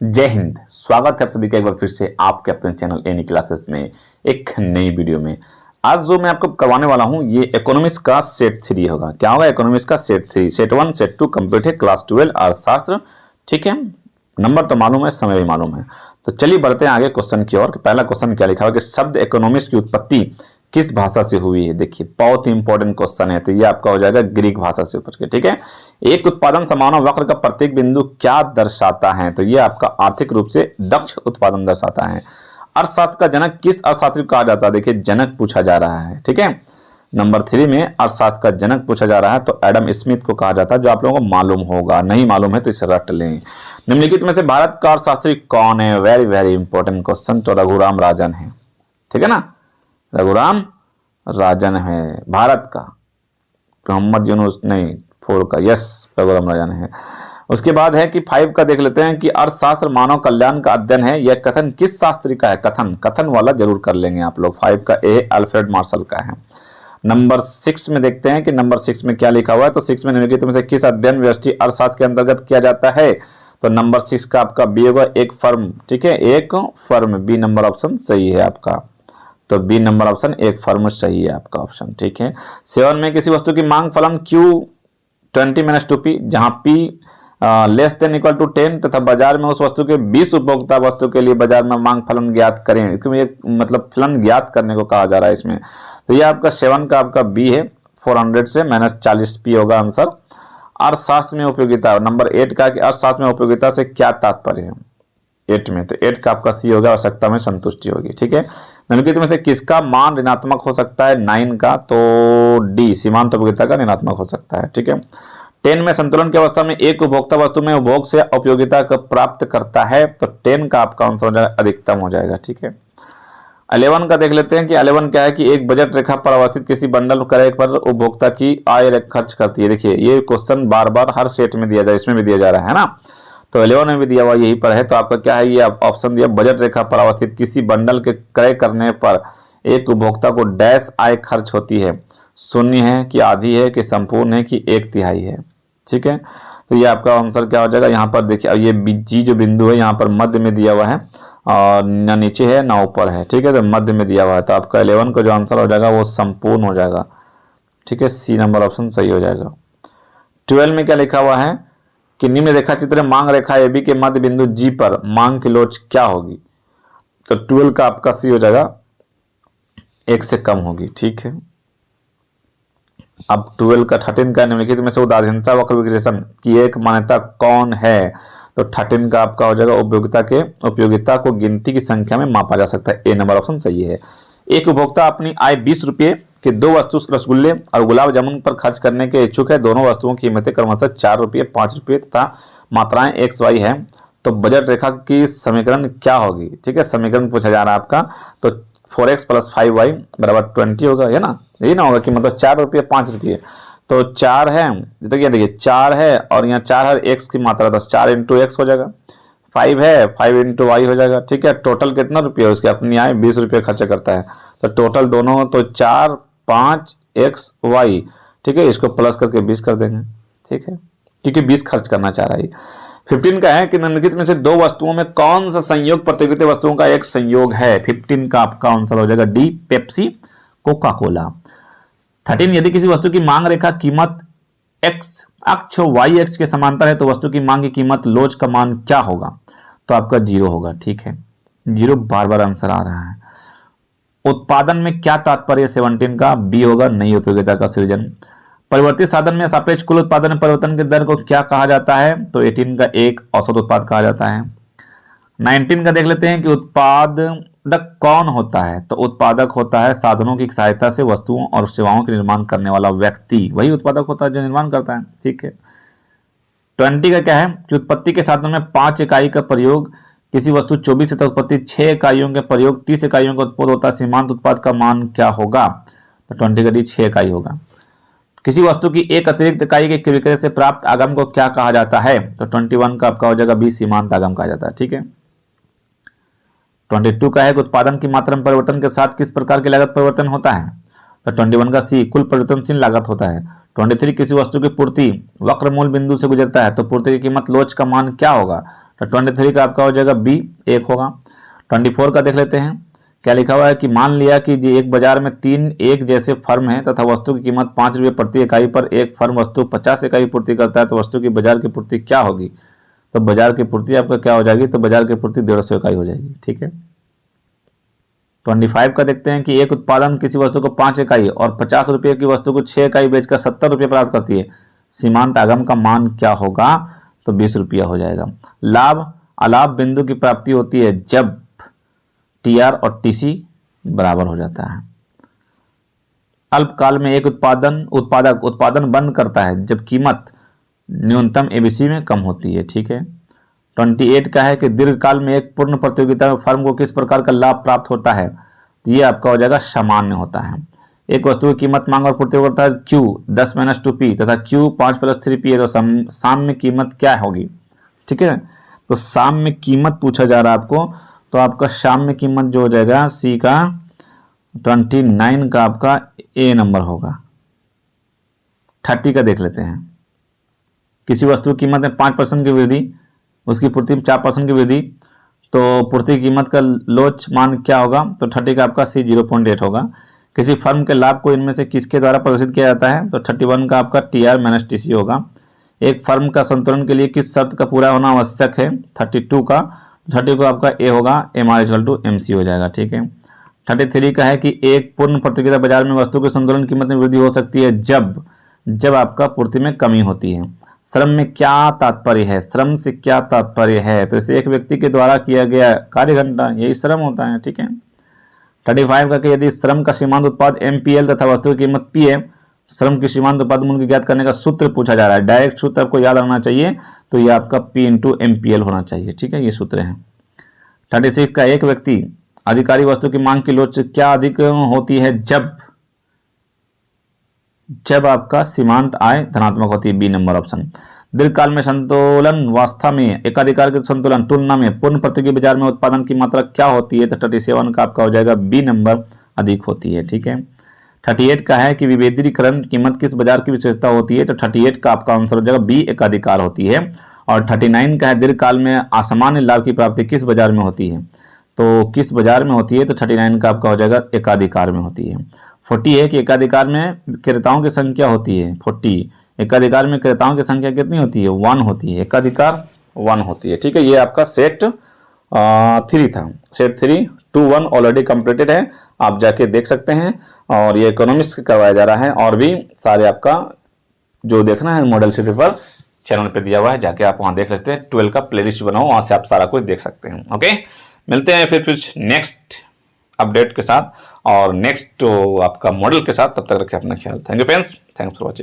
जय हिंद। स्वागत है आप सभी का एक बार फिर से आपके अपने चैनल एनी क्लासेस में एक नई वीडियो में। आज जो मैं आपको करवाने वाला हूं ये इकोनॉमिक्स का सेट 3 होगा। क्या होगा? इकोनॉमिक्स का सेट 3, सेट 1 सेट 2 कंप्लीट है, क्लास 12 अर्थशास्त्र। ठीक है, नंबर तो मालूम है, समय भी मालूम है। तो चलिए बढ़ते हैं आगे क्वेश्चन की ओर। पहला क्वेश्चन क्या लिखा हुआ कि शब्द इकोनॉमिक्स की उत्पत्ति किस भाषा से हुई है। देखिए बहुत ही इंपॉर्टेंट क्वेश्चन है, तो ये आपका हो जाएगा ग्रीक भाषा से ऊपर के। ठीक है, एक उत्पादन समानव वक्र का प्रत्येक बिंदु क्या दर्शाता है, तो ये आपका आर्थिक रूप से दक्ष उत्पादन दर्शाता है। अर्थशास्त्र का जनक किस अर्थशास्त्री को कहा जाता है? देखिए जनक पूछा जा रहा है। ठीक है, नंबर 3 में अर्थशास्त्र का जनक पूछा जा रहा है तो एडम स्मिथ को कहा जाता है, जो आप लोगों को मालूम होगा। नहीं मालूम है तो इसे रट लें। निम्नलिखित में से भारत का अर्थशास्त्री कौन है? Very very important question. तो रघुराम राजन है। ठीक है ना, रघुराम राजन है भारत का। मोहम्मद यूनुस नहीं, 4 का, यस रघुराम राजन है। उसके बाद है कि 5 का देख लेते हैं कि अर्थशास्त्र मानव कल्याण का अध्ययन है। यह कथन किस शास्त्री का है? कथन वाला जरूर कर लेंगे आप लोग। 5 का ए अल्फ्रेड मार्शल का है। नंबर 6 में देखते हैं कि नंबर 6 में क्या लिखा हुआ है। तो 6 में निम्नलिखित में से किस अध्ययन व्यष्टि अर्थशास्त्र के अंतर्गत किया जाता है? तो नंबर 6 का आपका बी होगा, एक फर्म। ठीक है, एक फर्म, बी नंबर ऑप्शन सही है आपका। तो बी नंबर ऑप्शन एक फर्म सही है आपका ऑप्शन। ठीक है, 7 में किसी वस्तु की मांग फलन Q 20-2P, जहां P less than equal to 10 तथा बाजार में उस वस्तु के 20 उपभोक्ता वस्तु के लिए बाजार में मांग फलन ज्ञात करें। क्योंकि ये मतलब फलन ज्ञात करने को कहा जा रहा है इसमें। तो ये आपका 7 का आपका बी है, 400 से -40P होगा आंसर। अर्थशास्त्र में उपयोगिता, नंबर 8 का कि अर्थशास्त्र में उपयोगिता से क्या तात्पर्य है? 8 में, तो 8 का आपका सी होगा, आवश्यकता में संतुष्टि होगी। ठीक है, निम्नलिखित में से किसका मान ऋणात्मक हो सकता है? 9 का, तो डी सीमांत उपयोगिता का ऋणात्मक हो सकता है। ठीक है, 10 में संतुलन की अवस्था में एक उपभोक्ता वस्तु में उपभोग से उपयोगिता को प्राप्त करता है, तो 10 का आपका आंसर हो जाएगा, अधिकतम हो जाएगा। ठीक है, 11 का देख लेते हैं कि 11 क्या है कि एक बजट रेखा पर अवस्थित किसी बंडल क्रय पर उपभोक्ता की आय खर्च करती है। देखिए ये क्वेश्चन बार बार हर सेट में दिया जाए, इसमें भी दिया जा रहा है ना। तो 11 में भी दिया हुआ यही पर है। तो आपका क्या है, ये ऑप्शन दिया, बजट रेखा पर अवस्थित किसी बंडल के क्रय करने पर एक उपभोक्ता को डैश आय खर्च होती है। 0 है कि आधी है कि संपूर्ण है कि 1/3 है। ठीक है, तो ये आपका आंसर क्या हो जाएगा? यहाँ पर देखिए ये जी जो बिंदु है यहाँ पर मध्य में दिया हुआ है, और न नीचे है ना ऊपर है। ठीक है, तो मध्य में दिया हुआ है। तो आपका 11 का जो आंसर हो जाएगा वो संपूर्ण हो जाएगा। ठीक है, सी नंबर ऑप्शन सही हो जाएगा। 12 में क्या लिखा हुआ है कि निम्न रेखा चित्र मांग रेखा AB के मध्य बिंदु G पर मांग की लोच क्या होगी? तो 12 का आपका सी हो जाएगा, 1 से कम होगी। ठीक है, अब 12 का 13 का निम्नलिखित में से उदासीनता वक्र विश्लेषण की एक मान्यता कौन है? तो 13 का आपका हो जाएगा, उपयोगिता को गिनती की संख्या में मापा जा सकता है। ए नंबर ऑप्शन सही है। एक उपभोक्ता अपनी आय 20 रुपये के 2 वस्तु रसगुल्ले और गुलाब जामुन पर खर्च करने के इच्छुक है। दोनों वस्तुओं की कीमतें क्रमशः 4 रुपये, 5 रुपये तथा मात्राएं XY है। तो बजट रेखा की समीकरण क्या होगी? ठीक है, समीकरण पूछा जा रहा है आपका। तो 4x + 5y = 20 होगा, है ना। यही ना होगा कि मतलब 4 रुपये 5 रुपये, तो 4 है, तो क्या देखिए 4 है और यहाँ 4 है, x की मात्रा, तो 4 × x हो जाएगा। 5 है, 5 × y हो जाएगा। ठीक है, टोटल कितना रुपये है उसके? अपनी आय 20 रुपये खर्च करता है, तो टोटल दोनों तो 4 5 x y। ठीक है, इसको प्लस करके 20 कर देंगे। ठीक है, क्योंकि 20 खर्च करना चाह रहा है। 15 का है कि निम्नलिखित में से 2 वस्तुओं में कौन सा संयोग प्रतियोगिता वस्तुओं का एक संयोग है? 15 का आपका आंसर हो जाएगा डी, पेप्सी कोका कोला। 13 यदि किसी वस्तु की मांग रेखा कीमत x अक्ष y अक्ष के समांतर है तो वस्तु की मांग की कीमत लोच का मान क्या होगा? तो आपका 0 होगा। ठीक है, 0 बार बार आंसर आ रहा है। उत्पादन में क्या तात्पर्य? 17 का बी होगा, नई उपयोगिता का सृजन। परिवर्तित साधन में सापेक्ष कुल उत्पादन में परिवर्तन के दर को क्या कहा जाता है? तो 18 का एक औसत उत्पाद कहा जाता है। 19 का देख लेते हैं कि उत्पादक कौन होता है? तो उत्पादक होता है साधनों की सहायता से वस्तुओं और सेवाओं के निर्माण करने वाला व्यक्ति, वही उत्पादक होता है जो निर्माण करता है। ठीक है, 20 का क्या है कि उत्पत्ति के साधन में 5 इकाई का प्रयोग, किसी वस्तु 24 तक उत्पत्ति 6 इकाइयों के प्रयोग 30 इकाइयों का उत्पाद होता है। सीमांत उत्पाद का मान क्या होगा? तो 20 का डी 6 इकाई होगा। किसी वस्तु की एक अतिरिक्त इकाई के विक्रय से प्राप्त आगम को क्या कहा जाता है? तो 21 का आपका हो जाएगा बी, सीमांत आगम कहा जाता है। ठीक है, 22 का है कि उत्पादन की मात्रा में परिवर्तन के साथ किस प्रकार की लागत परिवर्तन होता है? तो 21 का सी, कुल परिवर्तनशील लागत होता है। 23 किसी वस्तु की पूर्ति वक्र मूल बिंदु से गुजरता है तो पूर्ति की कीमत लोच का मान क्या होगा? तो 23 का आपका हो जाएगा बी, 1 होगा। 24 का देख लेते हैं, क्या लिखा हुआ है कि मान लिया कि जी एक बाजार में 3 एक जैसे फर्म हैं तथा वस्तु की कीमत 5 रुपये प्रति इकाई पर एक फर्म वस्तु 50 इकाई पूर्ति करता है, तो वस्तु की बाजार की पूर्ति क्या होगी? तो बाजार की पूर्ति आपका क्या हो जाएगी? तो बाजार की पूर्ति 150 इकाई हो जाएगी। ठीक है। 25 का देखते हैं कि एक उत्पादन किसी वस्तु को 5 इकाई और 50 रुपये की वस्तु को 6 इकाई बेचकर 70 रुपये प्राप्त करती है, सीमांत आगम का मान क्या होगा? तो 20 रुपया हो जाएगा। लाभ अलाभ बिंदु की प्राप्ति होती है जब टीआर और टीसी बराबर हो जाता है। अल्पकाल में एक उत्पादक उत्पादन बंद करता है जब कीमत न्यूनतम एबीसी में कम होती है। ठीक है। 28 का है कि दीर्घकाल में एक पूर्ण प्रतियोगिता में फर्म को किस प्रकार का लाभ प्राप्त होता है? तो ये आपका हो जाएगा सामान्य होता है। एक वस्तु की कीमत मांग और पूर्ति करता है Q 10 - 2P तथा Q 5 + 3P है, तो साम्य कीमत क्या होगी? ठीक है। तो साम्य कीमत पूछा जा रहा है आपको, तो आपका साम्य कीमत जो हो जाएगा सी का 29 का आपका ए नंबर होगा। 30 का देख लेते हैं, किसी वस्तु की कीमत में 5% की वृद्धि, उसकी पूर्ति में 4% की वृद्धि, तो पूर्ति की कीमत का लोच मान क्या होगा? तो 30 का आपका सी 0.8 होगा। किसी फर्म के लाभ को इनमें से किसके द्वारा प्रदर्शित किया जाता है? तो 31 का आपका टीआर - टीसी होगा। एक फर्म का संतुलन के लिए किस शर्त का पूरा होना आवश्यक है? 32 का, 30 को आपका ए होगा, MR=MC हो जाएगा। ठीक है। 33 का है कि एक पूर्ण प्रतियोगिता बाजार में वस्तु के संतुलन कीमत में वृद्धि हो सकती है जब आपका पूर्ति में कमी होती है। श्रम में क्या तात्पर्य है? श्रम से क्या तात्पर्य है? तो इसे एक व्यक्ति के द्वारा किया गया कार्य घंटा, यही श्रम होता है। ठीक है। 35 का कि यदि श्रम का सीमांत उत्पाद MPL तथा वस्तु की कीमत P है, श्रम की सीमांत उत्पाद मूल्य ज्ञात करने का सूत्र पूछा जा रहा है। डायरेक्ट सूत्र आपको याद रखना चाहिए, तो ये आपका P × MPL होना चाहिए। ठीक है, ये सूत्र है। 36 का एक व्यक्ति अधिकारी वस्तु की मांग की लोच क्या अधिक होती है? जब आपका सीमांत आय धनात्मक होती है, बी नंबर ऑप्शन। दीर्घकाल में संतुलन अवस्था में एकाधिकार के संतुलन तुलना में पूर्ण प्रतियोगी बाजार में उत्पादन की मात्रा क्या होती है? तो 37 का आपका हो जाएगा बी नंबर, अधिक होती है। ठीक है। 38 का है कि विभेदीकरण कीमत किस बाजार की विशेषता होती है? तो 38 का आपका आंसर हो जाएगा बी, एकाधिकार होती है। और 39 का है दीर्घकाल में असामान्य लाभ की प्राप्ति किस बाजार में होती है? तो किस बाजार में होती है? तो 39 का आपका हो जाएगा एकाधिकार में होती है। 40 है कि एकाधिकार में क्रेताओं की संख्या होती है 40, एकाधिकार में क्रेताओं की संख्या कितनी होती है? 1 होती है, एकाधिकार 1 होती है। ठीक है। ये आपका सेट 3 था। सेट 3 2 1 ऑलरेडी कंप्लीटेड है, आप जाके देख सकते हैं। और ये इकोनॉमिक्स करवाया जा रहा है, और भी सारे आपका जो देखना है मॉडल शीट पेपर चैनल पे दिया हुआ है, जाके आप वहाँ देख सकते हैं। 12 का प्लेलिस्ट बनाओ, वहाँ से आप सारा कुछ देख सकते हैं। ओके, मिलते हैं फिर नेक्स्ट अपडेट के साथ और नेक्स्ट आपका मॉडल के साथ। तब तक रखें अपना ख्याल। Thank you friends, thanks for watching.